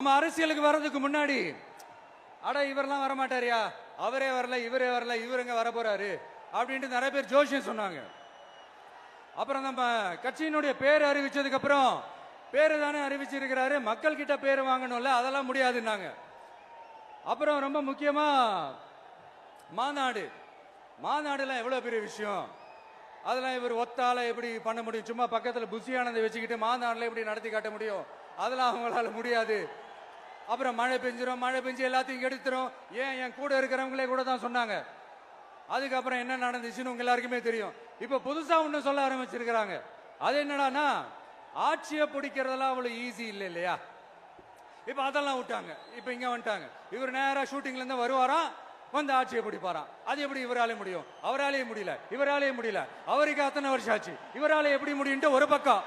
நம்ம அரசியலுக்கு வர்றதுக்கு முன்னாடி அட இவரெல்லாம் வரமாட்டாரியா, அவரே வரல, இவரே வரல, இவர் எங்க வர போறாரு அப்படின்ட்டு நிறைய பேர் ஜோஷியம் சொன்னாங்க. அப்புறம் நம்ம கட்சியினுடைய பேர் அறிவிச்சதுக்கு அப்புறம் பேரு தானே அறிவிச்சிருக்கிறாரு, மக்கள் கிட்ட பேர் வாங்கணும்ல, அதெல்லாம் முடியாதுன்னாங்க. அப்புறம் ரொம்ப முக்கியமா மாநாடுலாம் எவ்வளவு பெரிய விஷயம், அதெல்லாம் இவர் ஒத்தால எப்படி பண்ண முடியும், சும்மா பக்கத்தில் புஷியானதை வச்சுக்கிட்டு மாநாடுல எப்படி நடத்தி காட்ட முடியும், அதெல்லாம் அவங்களால முடியாது. அப்புறம் மழை பெஞ்சு எல்லாத்தையும் எடுத்துரும், ஏன் என் கூட இருக்கிறவங்களே கூட தான் சொன்னாங்க. அதுக்கப்புறம் என்ன நடந்துச்சுன்னு உங்க எல்லாருக்குமே தெரியும். இப்ப புதுசா ஒண்ணு சொல்ல ஆரம்பிச்சிருக்கிறாங்க. அது என்னடானா, ஆட்சியை பிடிக்கிறதெல்லாம் அவ்வளவு ஈஸி இல்லை இல்லையா. இப்ப அதெல்லாம் விட்டாங்க, இப்ப இங்க வந்துட்டாங்க. இவர் நேரா ஷூட்டிங்ல இருந்து வருவாராம், வந்து ஆட்சியை பிடிப்பாராம். அது எப்படி இவராலே முடியும், அவராலே முடியல, இவராலே முடியல, அவருக்கு அத்தனை வருஷம் ஆச்சு, இவராலே எப்படி முடியும்ட்டு ஒரு பக்கம்.